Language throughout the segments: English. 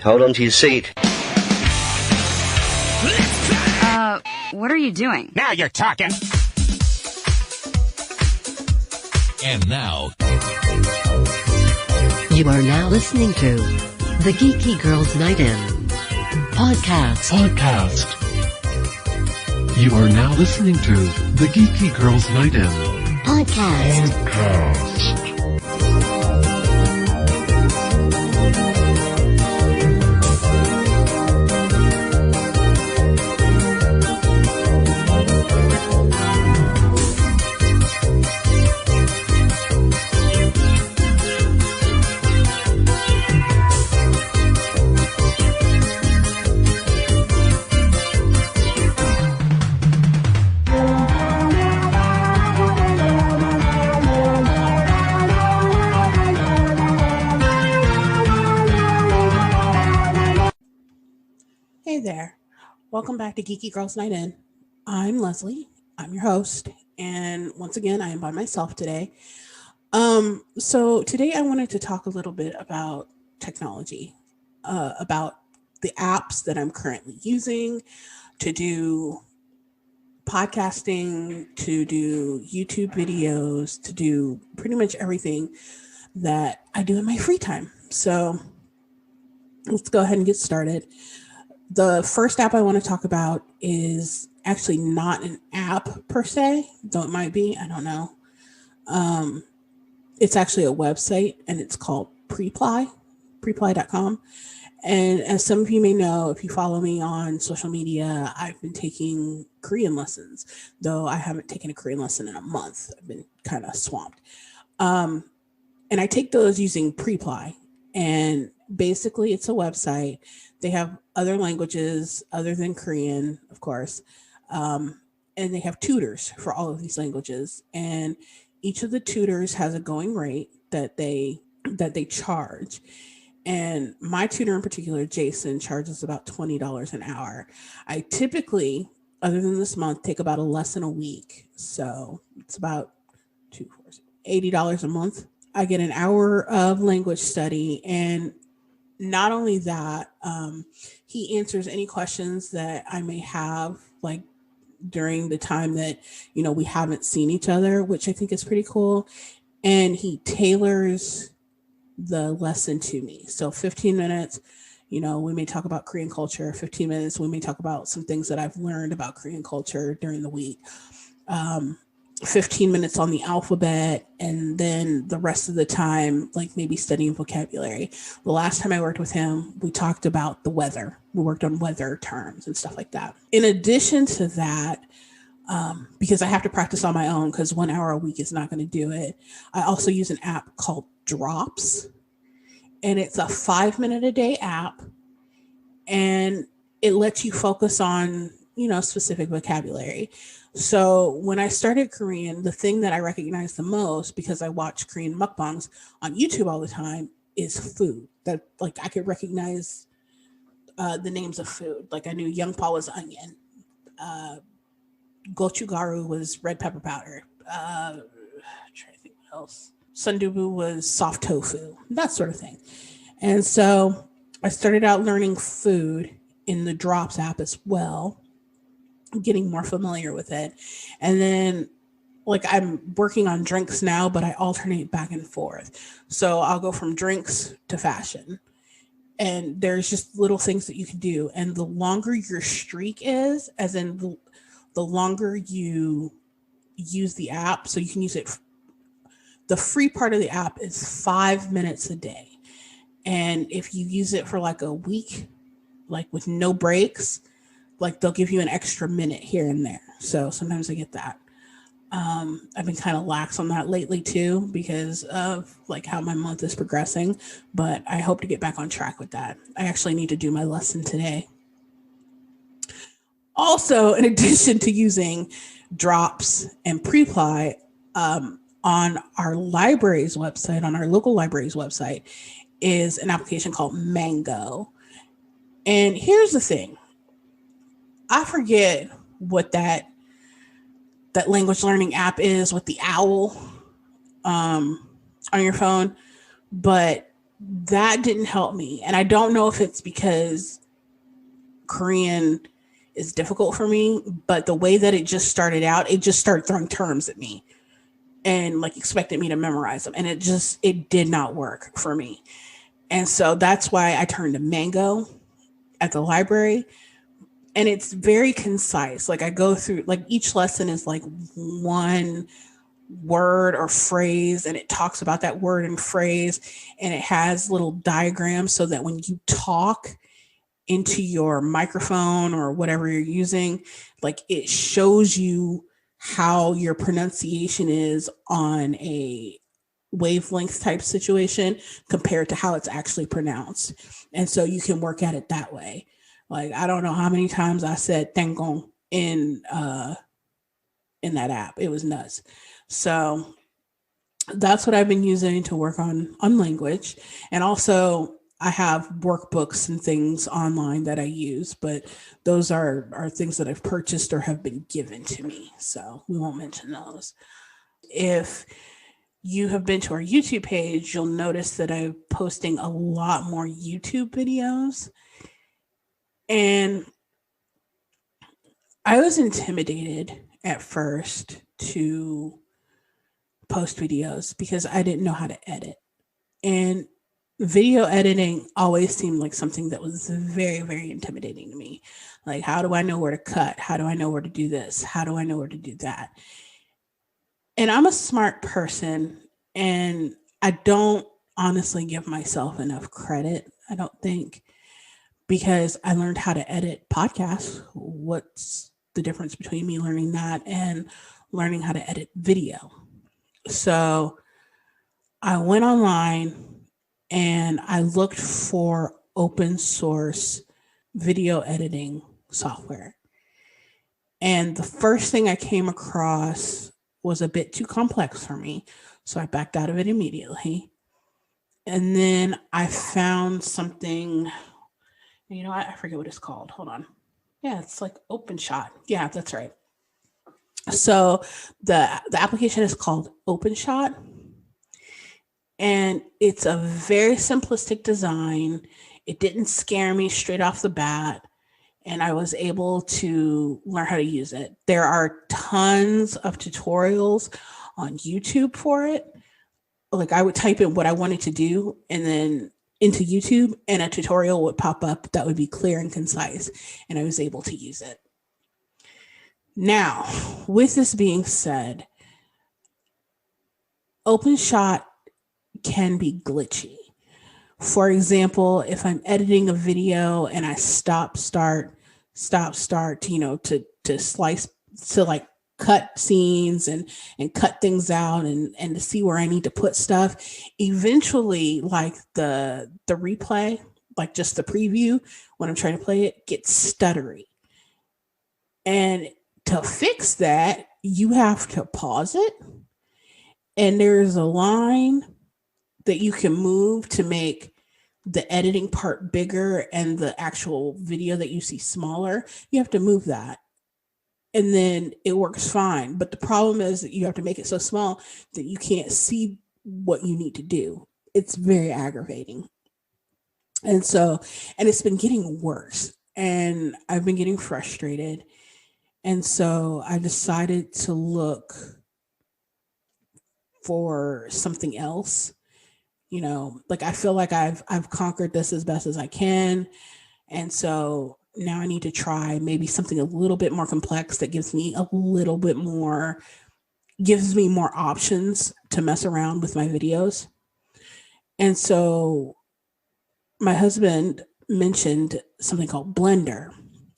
Hold on to your seat. What are you doing? Now you're talking. And now, you are now listening to the Geeky Girls Night In podcast. You are now listening to the Geeky Girls Night In podcast. Hey there. Welcome back to Geeky Girls Night In. I'm Leslie. I'm your host. And once again, I am by myself today. So today I wanted to talk a little bit about technology, about the apps that I'm currently using to do podcasting, to do YouTube videos, to do pretty much everything that I do in my free time. So let's go ahead and get started. The first app I want to talk about is actually not an app per se, though it might be, I don't know. It's actually a website and it's called preply.com. And as some of you may know, if you follow me on social media, I've been taking Korean lessons, though I haven't taken a Korean lesson in a month. I've been kind of swamped. And I take those using Preply. And basically it's a website. They have other languages other than Korean, of course. And they have tutors for all of these languages. And each of the tutors has a going rate that they charge. And my tutor in particular, Jason, charges about $20 an hour. I typically, other than this month, take about a lesson a week. So it's about $80 a month. I get an hour of language study, and not only that, he answers any questions that I may have, like during the time that, we haven't seen each other, which I think is pretty cool. And he tailors the lesson to me. So 15 minutes, we may talk about Korean culture. 15 minutes, we may talk about some things that I've learned about Korean culture during the week. 15 minutes on the alphabet, and then the rest of the time, like maybe studying vocabulary. The last time I worked with him, we talked about the weather. We worked on weather terms and stuff like that. In addition to that, because I have to practice on my own because 1 hour a week is not going to do it, I also use an app called Drops, and it's a 5-minute-a-day app, and it lets you focus on, specific vocabulary. So when I started Korean, the thing that I recognized the most, because I watch Korean mukbangs on YouTube all the time, is food. That, like, I could recognize the names of food. Like I knew Youngpa was onion. Gochugaru was red pepper powder. I'm trying to think what else. Sundubu was soft tofu, that sort of thing. And so I started out learning food in the Drops app as well, getting more familiar with it. And then like I'm working on drinks now, but I alternate back and forth. So I'll go from drinks to fashion. And there's just little things that you can do. And the longer your streak is, as in the longer you use the app, so you can use it. The free part of the app is 5 minutes a day. And if you use it for like a week, like with no breaks, like they'll give you an extra minute here and there. So sometimes I get that. I've been kind of lax on that lately too, because of like how my month is progressing, but I hope to get back on track with that. I actually need to do my lesson today. Also, in addition to using Drops and Preply, on our library's website, on our local library's website, is an application called Mango. And here's the thing. I forget what that language learning app is with the owl on your phone, but that didn't help me. And I don't know if it's because Korean is difficult for me, but the way that it just started out, it just started throwing terms at me and like expected me to memorize them. And it did not work for me. And so that's why I turned to Mango at the library. And it's very concise. Like I go through, like each lesson is like one word or phrase, and it talks about that word and phrase, and it has little diagrams so that when you talk into your microphone or whatever you're using, like it shows you how your pronunciation is on a wavelength type situation compared to how it's actually pronounced. And so you can work at it that way. Like, I don't know how many times I said "tengong" in that app. It was nuts. So that's what I've been using to work on language. And also I have workbooks and things online that I use, but those are things that I've purchased or have been given to me. So we won't mention those. If you have been to our YouTube page, you'll notice that I'm posting a lot more YouTube videos. And I was intimidated at first to post videos because I didn't know how to edit. And video editing always seemed like something that was very, very intimidating to me. Like, how do I know where to cut? How do I know where to do this? How do I know where to do that? And I'm a smart person, and I don't honestly give myself enough credit, I don't think, because I learned how to edit podcasts. What's the difference between me learning that and learning how to edit video? So I went online and I looked for open source video editing software. And the first thing I came across was a bit too complex for me. So I backed out of it immediately. And then I found something, I forget what it's called. Hold on. Yeah, it's like OpenShot. Yeah, that's right. So the application is called OpenShot. And it's a very simplistic design. It didn't scare me straight off the bat. And I was able to learn how to use it. There are tons of tutorials on YouTube for it. Like, I would type in what I wanted to do and then into YouTube, and a tutorial would pop up that would be clear and concise. And I was able to use it. Now, with this being said, OpenShot can be glitchy. For example, if I'm editing a video and I stop, start, to slice, to like cut scenes and cut things out and to see where I need to put stuff, eventually, like the replay, like just the preview, when I'm trying to play it, gets stuttery. And to fix that, you have to pause it. And there's a line that you can move to make the editing part bigger and the actual video that you see smaller. You have to move that. And then it works fine. But the problem is that you have to make it so small that you can't see what you need to do. It's very aggravating. And it's been getting worse. And I've been getting frustrated. And so I decided to look for something else. Like, I feel like I've conquered this as best as I can. And so now I need to try maybe something a little bit more complex that gives me more options to mess around with my videos. And so my husband mentioned something called Blender,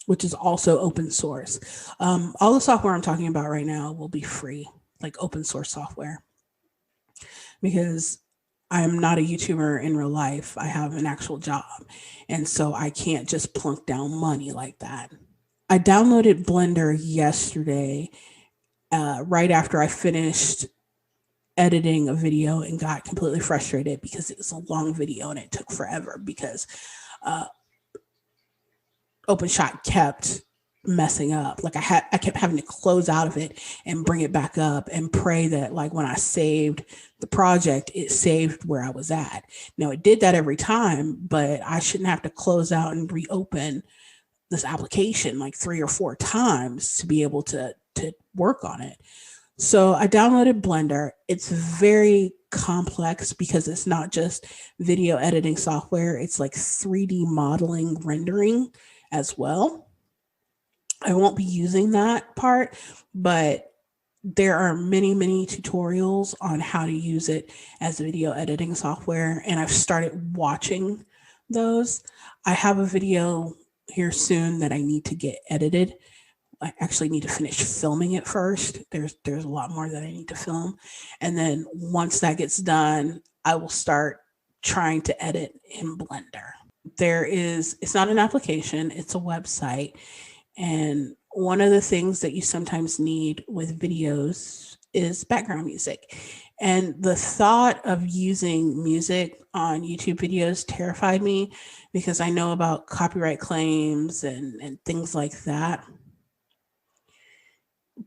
which is also open source. All the software I'm talking about right now will be free, like open source software, because I'm not a YouTuber in real life. I have an actual job. And so I can't just plunk down money like that. I downloaded Blender yesterday, right after I finished editing a video, and got completely frustrated because it was a long video and it took forever because OpenShot kept messing up. Like I kept having to close out of it and bring it back up and pray that like when I saved the project, it saved where I was at. Now it did that every time, but I shouldn't have to close out and reopen this application like 3 or 4 times to be able to work on it. So I downloaded Blender. It's very complex because it's not just video editing software. It's like 3D modeling rendering as well. I won't be using that part, but there are many, many tutorials on how to use it as video editing software. And I've started watching those. I have a video here soon that I need to get edited. I actually need to finish filming it first. There's a lot more that I need to film. And then once that gets done, I will start trying to edit in Blender. It's not an application, it's a website. And one of the things that you sometimes need with videos is background music. And the thought of using music on YouTube videos terrified me because I know about copyright claims and things like that.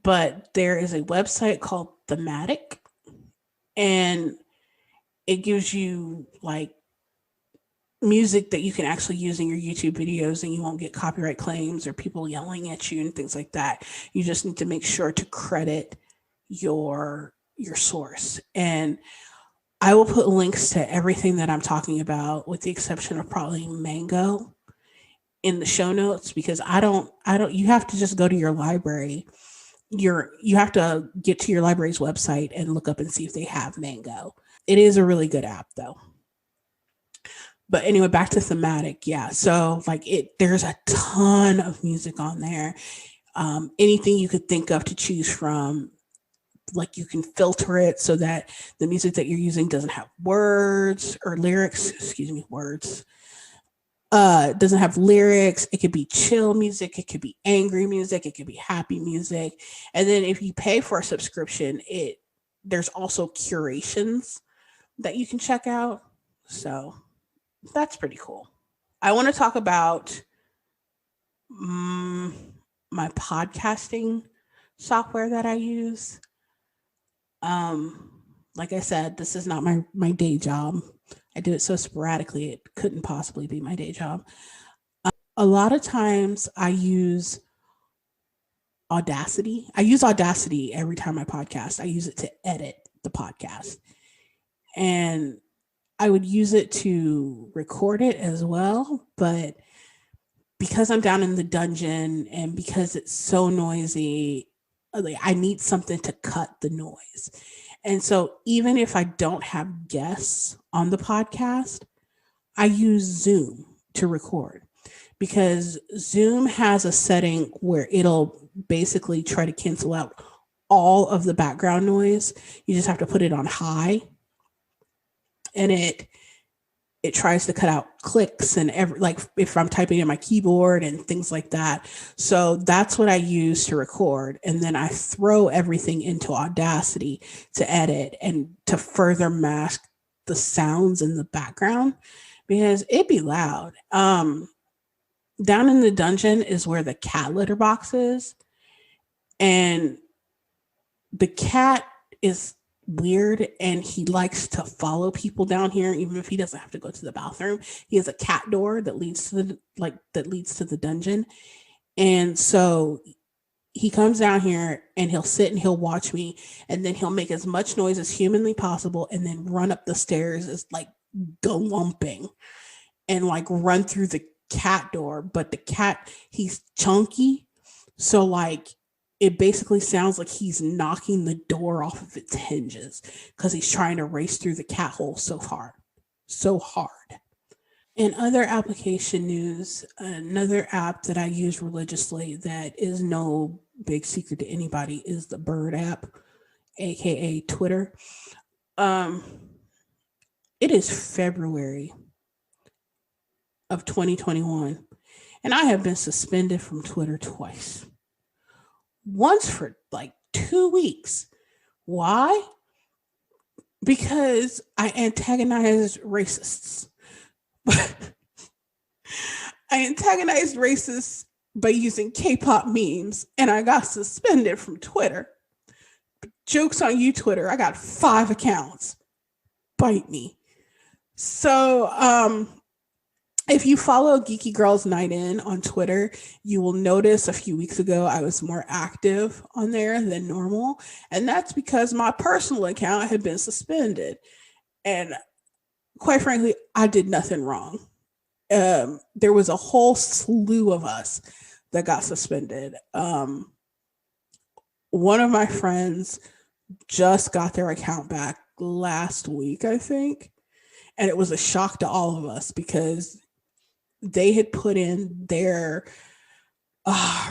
But there is a website called Thematic, and it gives you like music that you can actually use in your YouTube videos and you won't get copyright claims or people yelling at you and things like that. You just need to make sure to credit your source. And I will put links to everything that I'm talking about with the exception of probably Mango in the show notes because you have to just go to your library. You have to get to your library's website and look up and see if they have Mango. It is a really good app though. But anyway, back to Thematic. Yeah. So like there's a ton of music on there. Anything you could think of to choose from, like you can filter it so that the music that you're using doesn't have words or lyrics, doesn't have lyrics. It could be chill music. It could be angry music. It could be happy music. And then if you pay for a subscription, there's also curations that you can check out. So that's pretty cool. I want to talk about my podcasting software that I use. Like I said, this is not my day job. I do it so sporadically, it couldn't possibly be my day job. A lot of times I use Audacity. I use Audacity every time I podcast. I use it to edit the podcast. And I would use it to record it as well. But because I'm down in the dungeon and because it's so noisy, I need something to cut the noise. And so even if I don't have guests on the podcast, I use Zoom to record because Zoom has a setting where it'll basically try to cancel out all of the background noise. You just have to put it on high and it tries to cut out clicks and like if I'm typing in my keyboard and things like that. So that's what I use to record. And then I throw everything into Audacity to edit and to further mask the sounds in the background because it'd be loud. Down in the dungeon is where the cat litter box is. And the cat is weird and he likes to follow people down here even if he doesn't have to go to the bathroom. He has a cat door that leads to the dungeon, and so he comes down here and he'll sit and he'll watch me and then he'll make as much noise as humanly possible and then run up the stairs as like galumping and like run through the cat door. But the cat, he's chunky, so like it basically sounds like he's knocking the door off of its hinges because he's trying to race through the cat hole so hard. In other application news, another app that I use religiously that is no big secret to anybody is the Bird app, aka Twitter. It is February of 2021, and I have been suspended from Twitter twice. Once for like 2 weeks. Why? Because I antagonized racists. I antagonized racists by using K-pop memes, and I got suspended from Twitter. Jokes on you, Twitter. I got 5 accounts. Bite me. So, if you follow Geeky Girls Night In on Twitter, you will notice a few weeks ago I was more active on there than normal. And that's because my personal account had been suspended. And quite frankly, I did nothing wrong. There was a whole slew of us that got suspended. One of my friends just got their account back last week, I think. And it was a shock to all of us because they had put in their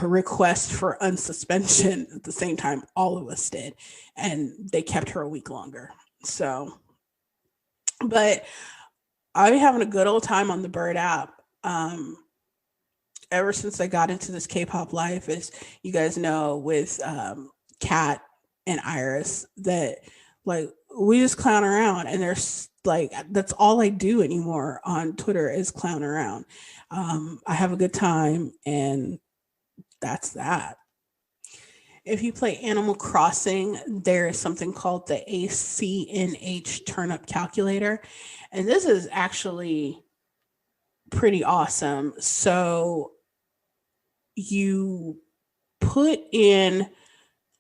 request for unsuspension at the same time all of us did. And they kept her a week longer. So, but I've been having a good old time on the Bird app. Ever since I got into this K-pop life, as you guys know, with Kat and Iris, that like we just clown around, and there's like that's all I do anymore on Twitter is clown around. I have a good time, and that's that. If you play Animal Crossing, there is something called the ACNH Turnip Calculator, and this is actually pretty awesome. So you put in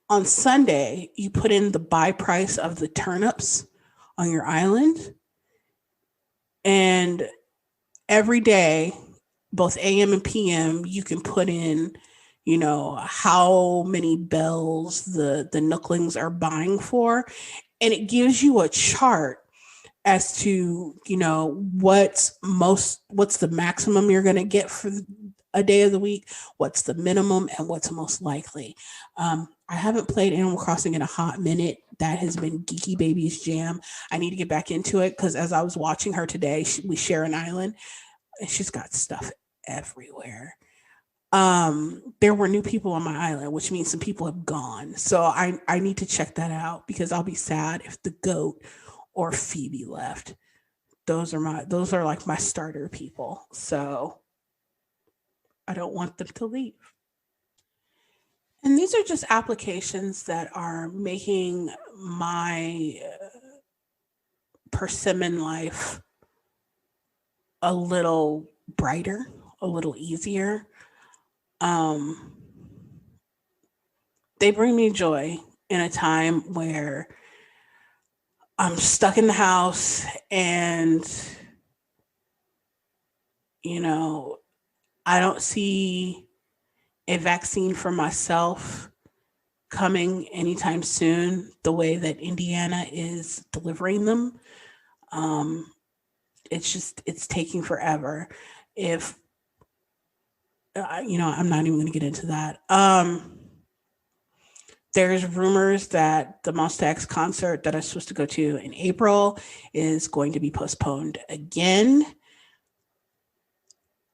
on Sunday, you put in the buy price of the turnips on your island, and every day, both AM and PM, you can put in, you know, how many bells the nooklings are buying for, and it gives you a chart as to, you know, what's the maximum you're going to get for a day of the week, what's the minimum, and what's most likely. I haven't played Animal Crossing in a hot minute. That has been Geeky Baby's jam. I need to get back into it because as I was watching her today, we share an island, and she's got stuff everywhere. There were new people on my island, which means some people have gone. So I need to check that out because I'll be sad if the goat or Phoebe left. Those are like my starter people. So I don't want them to leave. And these are just applications that are making my persimmon life a little brighter, a little easier. They bring me joy in a time where I'm stuck in the house and, you know, I don't see a vaccine for myself coming anytime soon, the way that Indiana is delivering them. It's taking forever. If, I'm not even going to get into that. There's rumors that the Monsta X concert that I was supposed to go to in April is going to be postponed again.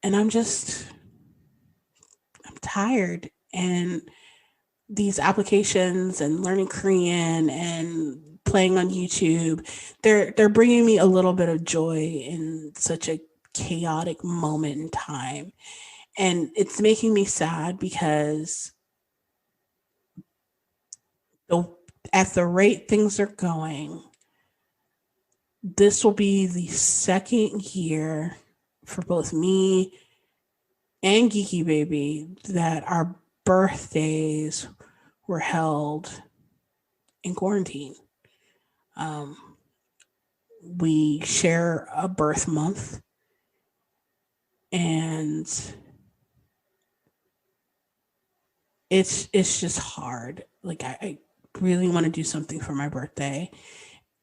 And I'm tired. And these applications and learning Korean and playing on YouTube, they're bringing me a little bit of joy in such a chaotic moment in time. And it's making me sad because at the rate things are going, this will be the second year for both me and Geeky Baby that our birthdays were held in quarantine. We share a birth month, and it's just hard. Like I really want to do something for my birthday,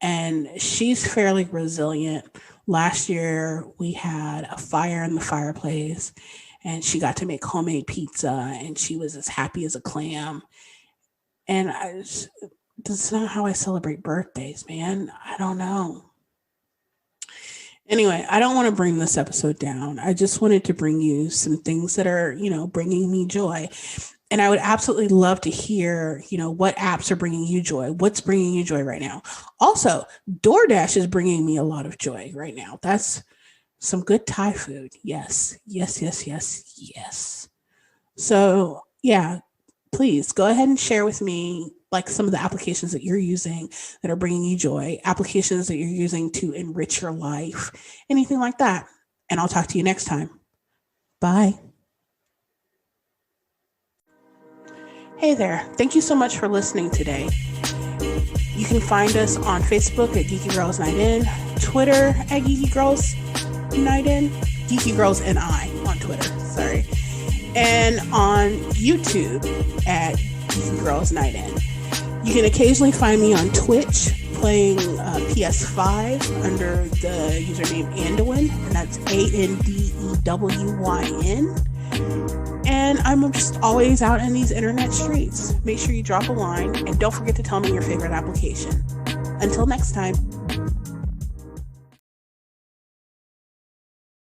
and she's fairly resilient. Last year we had a fire in the fireplace, and she got to make homemade pizza, and she was as happy as a clam. And that's not how I celebrate birthdays, man. I don't know. Anyway, I don't want to bring this episode down. I just wanted to bring you some things that are, bringing me joy. And I would absolutely love to hear, what apps are bringing you joy. What's bringing you joy right now? Also, DoorDash is bringing me a lot of joy right now. That's some good Thai food. Yes. So yeah, please go ahead and share with me like some of the applications that you're using that are bringing you joy, applications that you're using to enrich your life, anything like that. And I'll talk to you next time. Bye. Hey there. Thank you so much for listening today. You can find us on Facebook at Geeky Girls Night In, Twitter at Geeky Girls Night In, Geeky Girls NI on Twitter, sorry, and on YouTube at Geeky Girls Night In. You can occasionally find me on Twitch playing PS5 under the username Anduin, and that's ANDEWYN. And I'm just always out in these internet streets. Make sure you drop a line and don't forget to tell me your favorite application. Until next time.